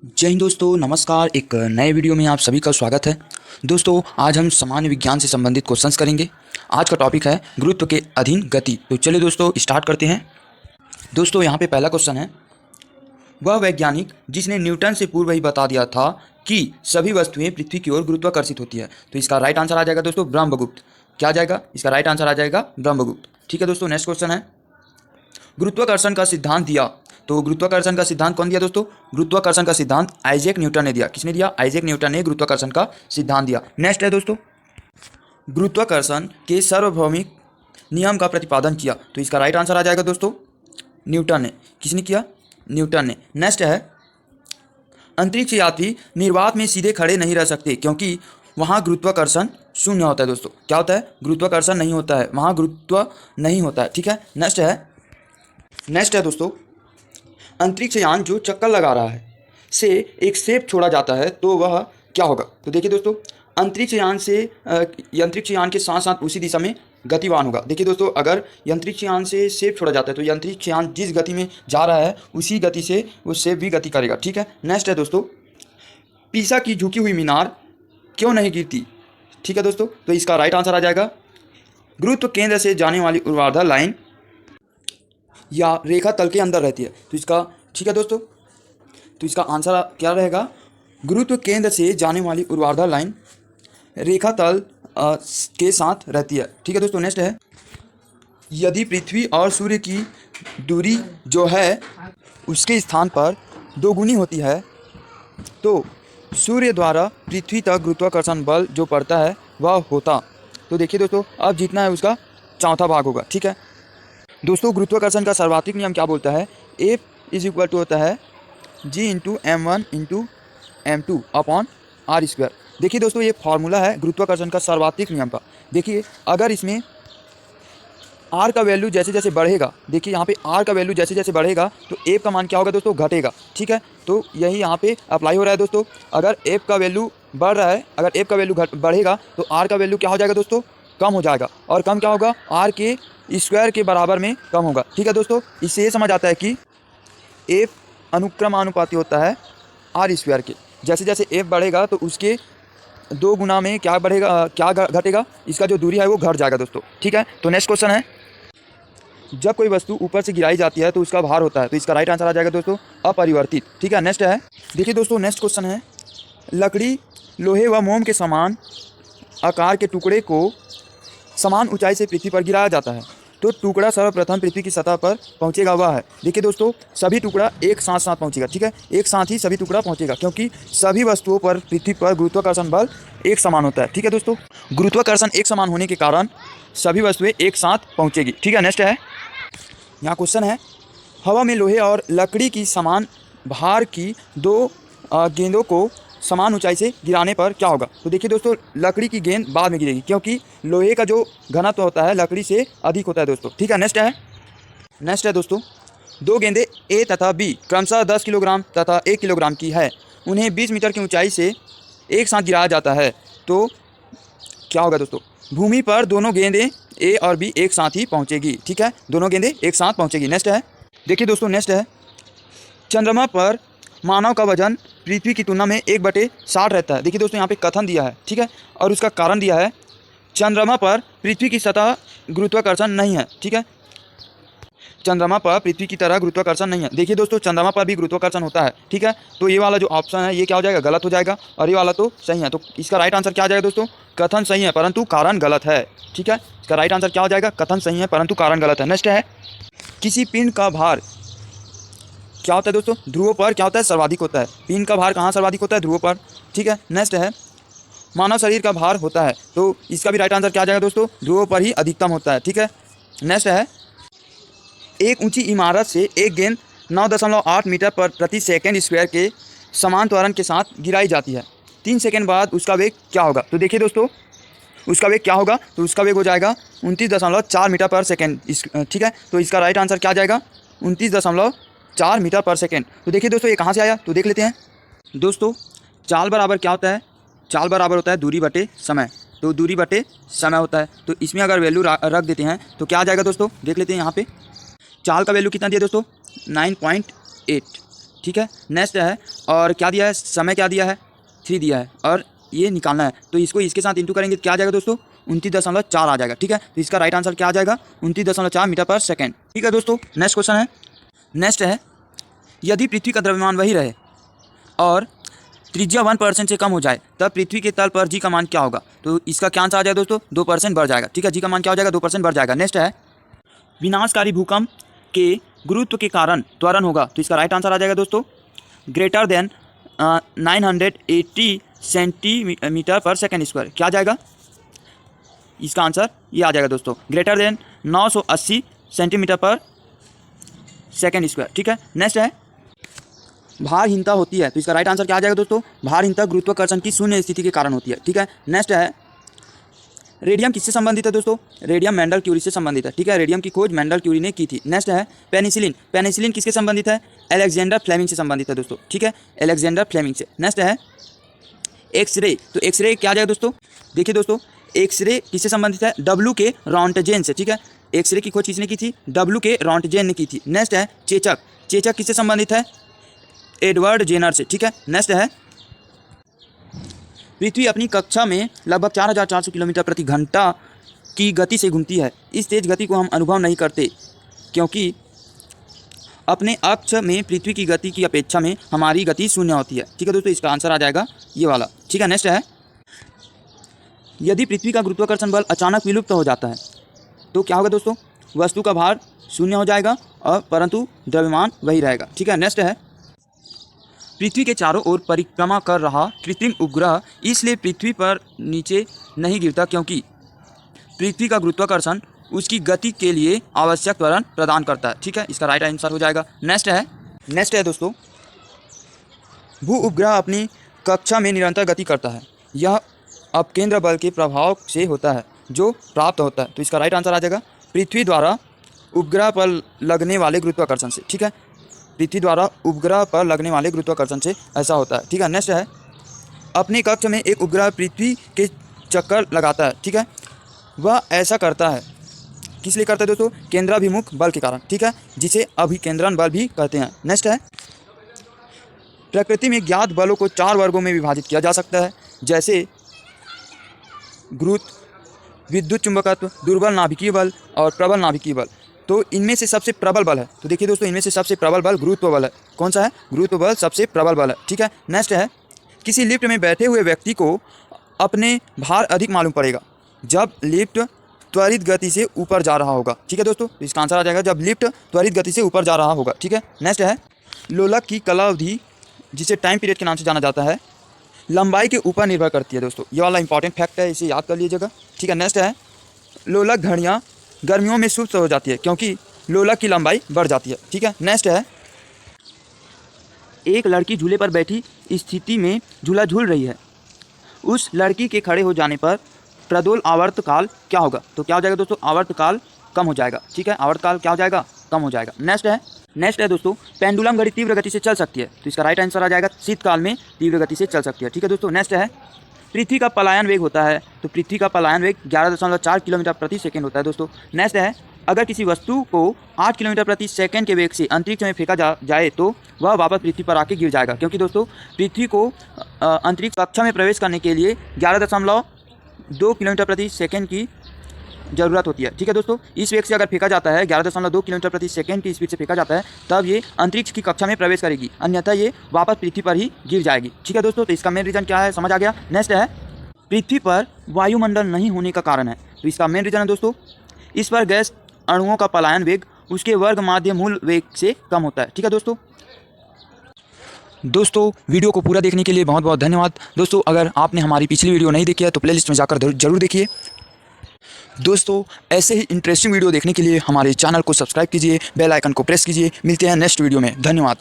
जय हिंद दोस्तों, नमस्कार। एक नए वीडियो में आप सभी का स्वागत है। दोस्तों, आज हम सामान्य विज्ञान से संबंधित क्वेश्चंस करेंगे। आज का टॉपिक है गुरुत्व के अधीन गति। तो चलिए दोस्तों स्टार्ट करते हैं। दोस्तों, यहाँ पे पहला क्वेश्चन है, वह वैज्ञानिक जिसने न्यूटन से पूर्व ही बता दिया था कि सभी वस्तुएं पृथ्वी की ओर गुरुत्वाकर्षित होती है। तो इसका राइट आंसर आ जाएगा दोस्तों ब्रह्मगुप्त। क्या आ जाएगा? इसका राइट आंसर आ जाएगा ब्रह्मगुप्त। ठीक है दोस्तों, नेक्स्ट क्वेश्चन है, गुरुत्वाकर्षण का सिद्धांत दिया। तो गुरुत्वाकर्षण का सिद्धांत कौन दिया दोस्तों? गुरुत्वाकर्षण का सिद्धांत आइजैक न्यूटन ने दिया। किसने दिया? आइजैक न्यूटन ने गुरुत्वाकर्षण का सिद्धांत दिया। नेक्स्ट है दोस्तों, गुरुत्वाकर्षण के सार्वभौमिक नियम का प्रतिपादन किया। तो इसका राइट आंसर आ जाएगा दोस्तों न्यूटन ने। किसने किया? न्यूटन ने। नेक्स्ट है, अंतरिक्ष यात्री निर्वात में सीधे खड़े नहीं रह सकते क्योंकि वहाँ गुरुत्वाकर्षण शून्य होता है। दोस्तों क्या होता है? गुरुत्वाकर्षण नहीं होता है, वहाँ गुरुत्व नहीं होता है। ठीक है, नेक्स्ट है दोस्तों, अंतरिक्ष यान जो चक्कर लगा रहा है से एक शेप छोड़ा जाता है तो वह क्या होगा? तो देखिए दोस्तों, अंतरिक्ष यान से अंतरिक्ष यान के साथ साथ उसी दिशा में गतिवान होगा। देखिए दोस्तों, अगर अंतरिक्ष यान से शेप छोड़ा जाता है तो अंतरिक्ष यान जिस गति में जा रहा है उसी गति से वो शेप भी गति करेगा। ठीक है, नेक्स्ट है दोस्तों, पीसा की झुकी हुई मीनार क्यों नहीं गिरती? ठीक है दोस्तों, तो इसका राइट आंसर आ जाएगा, गुरुत्व केंद्र से जाने वाली ऊर्ध्वाधर लाइन या रेखा तल के अंदर रहती है। तो इसका ठीक है दोस्तों, तो इसका आंसर क्या रहेगा? गुरुत्व केंद्र से जाने वाली ऊर्ध्वाधर लाइन रेखा तल के साथ रहती है। ठीक है दोस्तों, नेक्स्ट है, यदि पृथ्वी और सूर्य की दूरी जो है उसके स्थान पर दोगुनी होती है तो सूर्य द्वारा पृथ्वी तक गुरुत्वाकर्षण बल जो पड़ता है वह होता। तो देखिए दोस्तों, अब जितना है उसका चौथा भाग होगा। ठीक है दोस्तों, गुरुत्वाकर्षण का सर्वाधिक नियम क्या बोलता है? F इज इक्वल टू होता है G×m1×m2 अपॉन आर स्क्वायर। देखिए दोस्तों, ये फॉर्मूला है गुरुत्वाकर्षण का सर्वाधिक नियम का। देखिए, अगर इसमें आर का वैल्यू जैसे जैसे बढ़ेगा, देखिए यहाँ पे आर का वैल्यू जैसे जैसे बढ़ेगा तो एफ का मान क्या होगा दोस्तों? घटेगा। ठीक है, तो यही यहाँ पे अप्लाई हो रहा है दोस्तों। अगर एफ का वैल्यू बढ़ रहा है, अगर एफ का वैल्यू बढ़ेगा तो आर का वैल्यू क्या हो जाएगा दोस्तों? कम हो जाएगा। और कम क्या होगा? आर के स्क्वायर के बराबर में कम होगा। ठीक है दोस्तों, इससे ये समझ आता है कि एफ अनुक्रमानुपाती होता है आर स्क्वायर के। जैसे जैसे एफ बढ़ेगा तो उसके दो गुना में क्या बढ़ेगा, क्या घटेगा? इसका जो दूरी है वो घट जाएगा दोस्तों। ठीक है, तो नेक्स्ट क्वेश्चन है, जब कोई वस्तु ऊपर से गिराई जाती है तो उसका भार होता है। तो इसका राइट आंसर आ जाएगा दोस्तों अपरिवर्तित। ठीक है, नेक्स्ट है, देखिए दोस्तों, नेक्स्ट क्वेश्चन है, लकड़ी, लोहे व मोम के समान आकार के टुकड़े को समान ऊंचाई से पृथ्वी पर गिराया जाता है तो टुकड़ा सर्वप्रथम पृथ्वी की सतह पर पहुंचेगा वह है। देखिए दोस्तों, सभी टुकड़ा एक साथ साथ पहुंचेगा। ठीक है, एक साथ ही सभी टुकड़ा पहुंचेगा क्योंकि सभी वस्तुओं पर पृथ्वी पर गुरुत्वाकर्षण बल एक समान होता है। ठीक है दोस्तों, गुरुत्वाकर्षण एक समान होने के कारण सभी वस्तुएं एक साथ पहुंचेगी। ठीक है, नेक्स्ट है, यहाँ क्वेश्चन है, हवा में लोहे और लकड़ी की समान भार की दो गेंदों को समान ऊंचाई से गिराने पर क्या होगा? तो देखिए दोस्तों, लकड़ी की गेंद बाद में गिरेगी क्योंकि लोहे का जो घनत्व होता है लकड़ी से अधिक होता है दोस्तों। ठीक है, नेक्स्ट है दोस्तों, दो गेंदें ए तथा बी क्रमशः 10 किलोग्राम तथा 1 किलोग्राम की है, उन्हें 20 मीटर की ऊंचाई से एक साथ गिराया जाता है तो क्या होगा दोस्तों? भूमि पर दोनों गेंदें ए और बी एक साथ ही पहुँचेगी। ठीक है, दोनों गेंदें एक साथ पहुँचेगी। नेक्स्ट है, देखिए दोस्तों, नेक्स्ट है, चंद्रमा पर मानव का वजन पृथ्वी की तुलना में 1/60 रहता है। देखिए दोस्तों, यहाँ पे कथन दिया है। ठीक है, और उसका कारण दिया है, चंद्रमा पर पृथ्वी की सतह गुरुत्वाकर्षण नहीं है। ठीक है, चंद्रमा पर पृथ्वी की तरह गुरुत्वाकर्षण नहीं है। देखिए दोस्तों, चंद्रमा पर भी गुरुत्वाकर्षण होता है। ठीक है, तो ये वाला जो ऑप्शन है ये क्या हो जाएगा? गलत हो जाएगा। और ये वाला तो सही है। तो इसका राइट आंसर क्या आ जाएगा दोस्तों? कथन सही है परंतु कारण गलत है। ठीक है, इसका राइट आंसर क्या हो जाएगा? कथन सही है परंतु कारण गलत है। नेक्स्ट है, किसी पिंड का भार क्या होता है दोस्तों? ध्रुवों पर क्या होता है? सर्वाधिक होता है। पिंड का भार कहाँ सर्वाधिक होता है? ध्रुवों पर। ठीक है, नेक्स्ट है, मानव शरीर का भार होता है तो इसका भी राइट आंसर क्या आ जाएगा दोस्तों? ध्रुवों पर ही अधिकतम होता है। ठीक है, नेक्स्ट है, एक ऊंची इमारत से एक गेंद 9.8 मीटर पर प्रति सेकंड स्क्वायर के समान त्वरण के साथ गिराई जाती है। 3 सेकंड बाद उसका वेग क्या होगा? तो देखिए दोस्तों, उसका वेग क्या होगा? तो उसका वेग हो जाएगा 29.4 मीटर पर सेकेंड। ठीक है, तो इसका राइट आंसर क्या आ जाएगा? 29.4 मीटर पर सेकेंड। तो देखिए दोस्तों, ये कहाँ से आया तो देख लेते हैं। दोस्तों, चाल बराबर क्या होता है? चाल बराबर होता है दूरी बटे समय। तो दूरी बटे समय होता है, तो इसमें अगर वैल्यू रख देते हैं तो क्या आ जाएगा दोस्तों? देख लेते हैं। यहाँ पे चाल का वैल्यू कितना दिया दोस्तों? 9.8। ठीक है। नेक्स्ट है, और क्या दिया है, समय क्या दिया है, 3 दिया है, और ये निकालना है। तो इसको इसके साथ इंटू करेंगे तो क्या आ जाएगा दोस्तों, 29.4 आ जाएगा। ठीक है, तो इसका राइट आंसर क्या आ जाएगा, 29.4 मीटर पर सेकेंड। ठीक है दोस्तों, नेक्स्ट क्वेश्चन है। नेक्स्ट है, यदि पृथ्वी का द्रव्यमान वही रहे और त्रिज्या 1% से कम हो जाए तब पृथ्वी के तल पर जी का मान क्या होगा। तो इसका क्या आंसर आ जाएगा दोस्तों, 2% बढ़ जाएगा। ठीक है, जी का मान क्या हो जाएगा, 2% बढ़ जाएगा। नेक्स्ट है, विनाशकारी भूकंप के गुरुत्व के कारण त्वरण होगा। तो इसका राइट आंसर आ जाएगा दोस्तों, ग्रेटर देन 980 सेंटीमीटर पर सेकेंड स्क्वायर। क्या आ जाएगा, इसका आंसर ये आ जाएगा दोस्तों, ग्रेटर देन 980 सेंटीमीटर पर सेकेंड स्क्वायर। ठीक है, नेक्स्ट है, भारहीनता होती है। तो इसका राइट आंसर क्या आ जाएगा दोस्तों, भारहीनता गुरुत्वाकर्षण की शून्य स्थिति के कारण होती है। ठीक है, नेक्स्ट है, रेडियम किससे संबंधित है दोस्तों, रेडियम मेंडल क्यूरी से संबंधित है। ठीक है, रेडियम की खोज मेंडल क्यूरी ने की थी। नेक्स्ट है, पेनिसिलिन, पेनिसिलिन किसके संबंधित है, अलेक्जेंडर फ्लेमिंग से संबंधित है दोस्तों। ठीक है, अलेक्जेंडर फ्लेमिंग से। नेक्स्ट है, एक्सरे, तो एक्सरे क्या आ जाएगा दोस्तों, देखिए दोस्तों, एक्सरे किससे संबंधित है, डब्ल्यू के रॉन्टजेन से। ठीक है, एक्सरे की खोज किसने की थी, डब्ल्यू के रॉन्टजेन ने की थी। नेक्स्ट है, चेचक, चेचक किससे संबंधित है, एडवर्ड जेनर से। ठीक है, नेक्स्ट है, पृथ्वी अपनी कक्षा में लगभग 4400 किलोमीटर प्रति घंटा की गति से घूमती है। इस तेज गति को हम अनुभव नहीं करते क्योंकि अपने अक्ष में पृथ्वी की गति की अपेक्षा में हमारी गति शून्य होती है। ठीक है दोस्तों, इसका आंसर आ जाएगा ये वाला। ठीक है, नेक्स्ट है, यदि पृथ्वी का गुरुत्वाकर्षण बल अचानक विलुप्त हो जाता है तो क्या होगा दोस्तों, वस्तु का भार शून्य हो जाएगा और परंतु द्रव्यमान वही रहेगा। ठीक है, नेक्स्ट है, पृथ्वी के चारों ओर परिक्रमा कर रहा कृत्रिम उपग्रह इसलिए पृथ्वी पर नीचे नहीं गिरता क्योंकि पृथ्वी का गुरुत्वाकर्षण उसकी गति के लिए आवश्यक त्वरण प्रदान करता है। ठीक है, इसका राइट आंसर हो जाएगा। नेक्स्ट है दोस्तों, भू उपग्रह अपनी कक्षा में निरंतर गति करता है। यह अपकेंद्र बल के प्रभाव से होता है जो प्राप्त होता है। तो इसका राइट आंसर आ जाएगा, पृथ्वी द्वारा उपग्रह पर लगने वाले गुरुत्वाकर्षण से। ठीक है, पृथ्वी द्वारा उपग्रह पर लगने वाले गुरुत्वाकर्षण से ऐसा होता है। ठीक है, नेक्स्ट है, अपने कक्ष में एक उपग्रह पृथ्वी के चक्कर लगाता है। ठीक है, वह ऐसा करता है किस लिए करता है दोस्तों, केंद्राभिमुख बल के कारण। ठीक है, जिसे अभिकेंद्रन बल भी कहते हैं। नेक्स्ट है, प्रकृति में ज्ञात बलों को 4 वर्गों में विभाजित किया जा सकता है, जैसे गुरुत्व, विद्युत चुंबकत्व, दुर्बल नाभिकीय बल और प्रबल नाभिकीय बल। तो इनमें से सबसे प्रबल बल है, तो देखिए दोस्तों, इनमें से सबसे प्रबल बल गुरुत्व बल है। कौन सा है, गुरुत्व बल सबसे प्रबल बल है। ठीक है, नेक्स्ट है, किसी लिफ्ट में बैठे हुए व्यक्ति को अपने भार अधिक मालूम पड़ेगा जब लिफ्ट त्वरित गति से ऊपर जा रहा होगा। ठीक है दोस्तों, तो इसका आंसर आ जाएगा, जब लिफ्ट त्वरित गति से ऊपर जा रहा होगा। ठीक है, नेक्स्ट है, लोलक की कला अवधि जिसे टाइम पीरियड के नाम से जाना जाता है लंबाई के ऊपर निर्भर करती है दोस्तों। ये वाला इंपॉर्टेंट फैक्ट है, इसे याद कर लीजिएगा। ठीक है, नेक्स्ट है, लोलक घड़ियाँ गर्मियों में सुस्त हो जाती है क्योंकि लोलक की लंबाई बढ़ जाती है। ठीक है, नेक्स्ट है, एक लड़की झूले पर बैठी स्थिति में झूला झूल रही है। उस लड़की के खड़े हो जाने पर प्रदोल आवर्तकाल क्या होगा। तो क्या हो जाएगा दोस्तों, आवर्तकाल कम हो जाएगा। ठीक है, आवर्तकाल क्या हो जाएगा, कम हो जाएगा। नेक्स्ट है दोस्तों, पेंडुलम घड़ी तीव्र गति से चल सकती है। तो इसका राइट आंसर आ जाएगा, शीतकाल में तीव्र गति से चल सकती है। ठीक है दोस्तों, नेक्स्ट है, पृथ्वी का पलायन वेग होता है। तो पृथ्वी का पलायन वेग 11.4 किलोमीटर प्रति सेकेंड होता है दोस्तों। नेक्स्ट है, अगर किसी वस्तु को 8 किलोमीटर प्रति सेकेंड के वेग से अंतरिक्ष में फेंका जाए तो वह वापस पृथ्वी पर आके गिर जाएगा, क्योंकि दोस्तों पृथ्वी को अंतरिक्ष कक्षा में प्रवेश करने के लिए 11.2 किलोमीटर प्रति सेकेंड की ज़रूरत होती है। ठीक है दोस्तों, इस वेग से अगर फेंका जाता है 11.2 किलोमीटर प्रति सेकेंड की स्पीड से फेंका जाता है तब ये अंतरिक्ष की कक्षा में प्रवेश करेगी, अन्यथा ये वापस पृथ्वी पर ही गिर जाएगी। ठीक है दोस्तों, तो इसका मेन रीज़न क्या है, समझ आ गया। नेक्स्ट है, पृथ्वी पर वायुमंडल नहीं होने का कारण है। तो इसका मेन रीज़न है दोस्तों, इस पर गैस अणुओं का पलायन वेग उसके वर्ग माध्य मूल वेग से कम होता है। ठीक है दोस्तों वीडियो को पूरा देखने के लिए बहुत बहुत धन्यवाद। दोस्तों अगर आपने हमारी पिछली वीडियो नहीं देखी है तो प्लेलिस्ट में जाकर जरूर देखिए। दोस्तों ऐसे ही इंटरेस्टिंग वीडियो देखने के लिए हमारे चैनल को सब्सक्राइब कीजिए, बेल आइकन को प्रेस कीजिए। मिलते हैं नेक्स्ट वीडियो में, धन्यवाद।